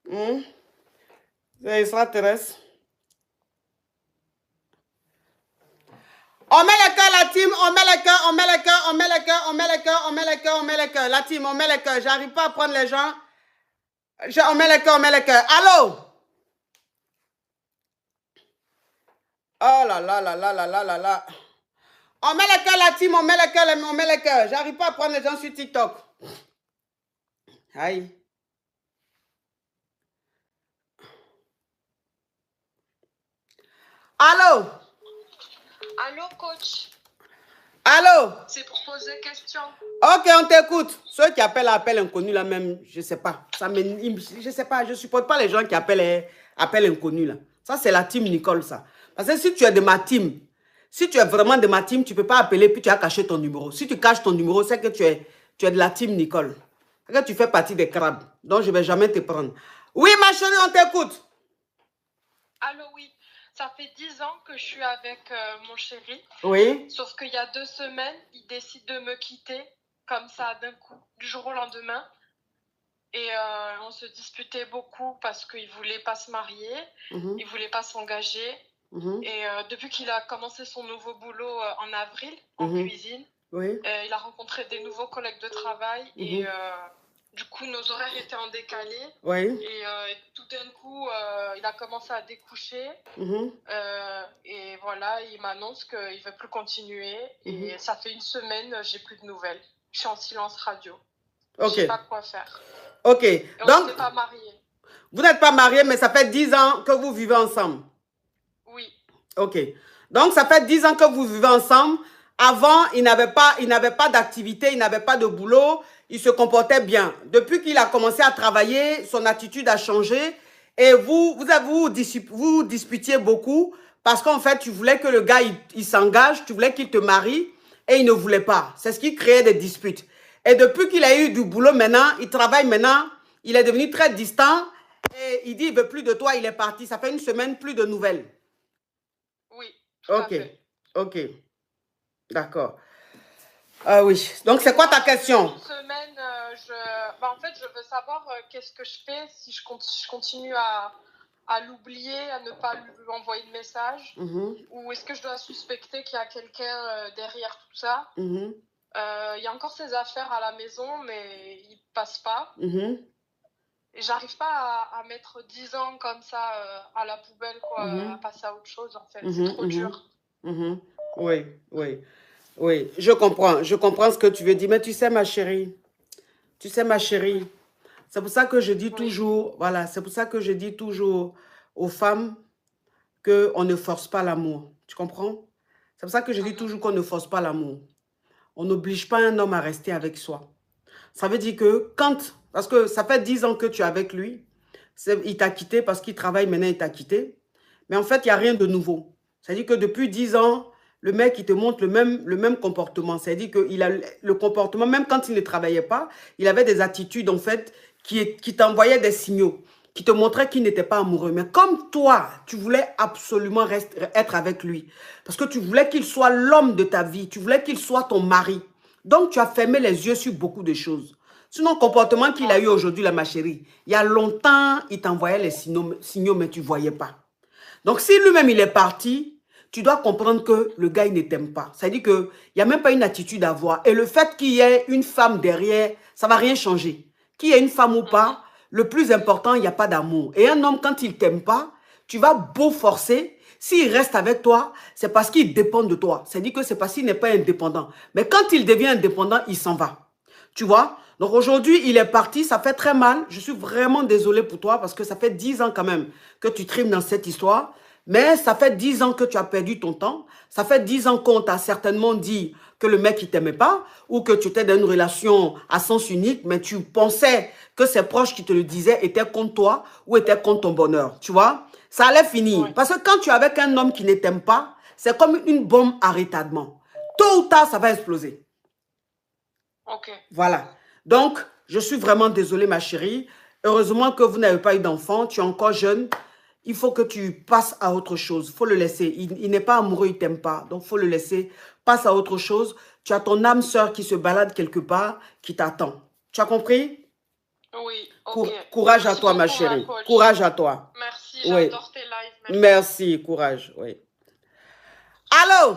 Hmm? C'est extraterrestre. On met le cœur, la team, on met le cœur, on met le cœur, on met le cœur, on met le cœur, on met le cœur, on met le cœur. La team, on met le cœur. J'arrive pas à prendre les gens. On met le cœur, on met le cœur. Allô? Oh là là là là là là là là. On met le cœur, la team, on met le cœur, on met le cœur. J'arrive pas à prendre les gens sur TikTok. Aïe. Allô? Allô, coach? Allô? C'est pour poser question. Ok, on t'écoute. Ceux qui appellent inconnus là même, je sais pas. Je sais pas, je supporte pas les gens qui appellent inconnus là. Ça, c'est la team Nicole, ça. Parce que si tu es de ma team, si tu es vraiment de ma team, tu peux pas appeler puis tu as caché ton numéro. Si tu caches ton numéro, c'est que tu es de la team Nicole. C'est que tu fais partie des crabes. Donc, je vais jamais te prendre. Oui, ma chérie, on t'écoute. Allô, oui. Ça fait 10 ans que je suis avec mon chéri. Oui. Sauf qu'il y a 2 semaines, il décide de me quitter, comme ça, d'un coup, du jour au lendemain. Et on se disputait beaucoup parce qu'il ne voulait pas se marier, il ne voulait pas s'engager. Et depuis qu'il a commencé son nouveau boulot en avril, en cuisine, oui. Il a rencontré des nouveaux collègues de travail et du coup, nos horaires étaient en décalé. Oui. Et tout d'un coup, il a commencé à découcher. Et voilà, il m'annonce qu'il ne veut plus continuer. Et ça fait 1 semaine, j'ai plus de nouvelles. Je suis en silence radio. Ok. Je ne sais pas quoi faire. Ok. Et donc, on n'est pas mariés. Vous n'êtes pas mariés, mais ça fait 10 ans que vous vivez ensemble. Oui. Ok. Donc, ça fait 10 ans que vous vivez ensemble. Avant, il n'avait pas d'activité, il n'avait pas de boulot. Il se comportait bien. Depuis qu'il a commencé à travailler, son attitude a changé. Et vous disputiez beaucoup parce qu'en fait, tu voulais que le gars, il s'engage, tu voulais qu'il te marie et il ne voulait pas. C'est ce qui créait des disputes. Et depuis qu'il a eu du boulot maintenant, il travaille maintenant, il est devenu très distant et il dit il ne veut plus de toi, il est parti. Ça fait 1 semaine, plus de nouvelles. Oui, tout à fait. Ok. D'accord. Ah oui. Donc, c'est quoi ta question? 1 semaine, en fait, je veux savoir qu'est-ce que je fais si je continue à l'oublier, à ne pas lui envoyer de message. Ou est-ce que je dois suspecter qu'il y a quelqu'un derrière tout ça? Il y a encore ses affaires à la maison, mais il ne passe pas. Et j'arrive pas à mettre 10 ans comme ça à la poubelle, quoi, à passer à autre chose, en fait. C'est trop dur. Oui, je comprends ce que tu veux dire. Mais tu sais, ma chérie, c'est pour ça que je dis toujours, voilà, c'est pour ça que je dis toujours aux femmes qu'on ne force pas l'amour. Tu comprends? C'est pour ça que je dis toujours qu'on ne force pas l'amour. On n'oblige pas un homme à rester avec soi. Ça veut dire que parce que ça fait 10 ans que tu es avec lui, il t'a quitté parce qu'il travaille maintenant, il t'a quitté. Mais en fait, il n'y a rien de nouveau. C'est-à-dire que depuis 10 ans, le mec, il te montre le même comportement. C'est-à-dire qu'il a le comportement, même quand il ne travaillait pas, il avait des attitudes, en fait, qui t'envoyaient des signaux, qui te montraient qu'il n'était pas amoureux. Mais comme toi, tu voulais absolument être avec lui, parce que tu voulais qu'il soit l'homme de ta vie, tu voulais qu'il soit ton mari. Donc, tu as fermé les yeux sur beaucoup de choses. Sinon, le comportement qu'il a eu aujourd'hui, là, ma chérie, il y a longtemps, il t'envoyait les signaux, mais tu ne voyais pas. Donc, si lui-même, il est parti, tu dois comprendre que le gars, il ne t'aime pas. C'est-à-dire qu'il n'y a même pas une attitude à avoir. Et le fait qu'il y ait une femme derrière, ça ne va rien changer. Qu'il y ait une femme ou pas, le plus important, il n'y a pas d'amour. Et un homme, quand il ne t'aime pas, tu vas beau forcer. S'il reste avec toi, c'est parce qu'il dépend de toi. C'est-à-dire que c'est parce qu'il n'est pas indépendant. Mais quand il devient indépendant, il s'en va. Tu vois? Donc aujourd'hui, il est parti, ça fait très mal. Je suis vraiment désolée pour toi parce que ça fait 10 ans quand même que tu trimes dans cette histoire. Mais ça fait 10 ans que tu as perdu ton temps. Ça fait 10 ans qu'on t'a certainement dit que le mec, il t'aimait pas ou que tu étais dans une relation à sens unique, mais tu pensais que ses proches qui te le disaient étaient contre toi ou étaient contre ton bonheur. Tu vois? Ça allait finir. Oui. Parce que quand tu es avec un homme qui ne t'aime pas, c'est comme une bombe à retardement. Tôt ou tard, ça va exploser. Ok. Voilà. Donc, je suis vraiment désolée, ma chérie. Heureusement que vous n'avez pas eu d'enfant. Tu es encore jeune. Il faut que tu passes à autre chose. Il faut le laisser. Il n'est pas amoureux, il ne t'aime pas. Donc, il faut le laisser. Passe à autre chose. Tu as ton âme sœur qui se balade quelque part, qui t'attend. Tu as compris? Oui, ok. Courage Merci à toi, ma beaucoup, chérie. coach. Courage à toi. Merci, Oui. j'adore tes lives. Merci, courage. Oui. Allô?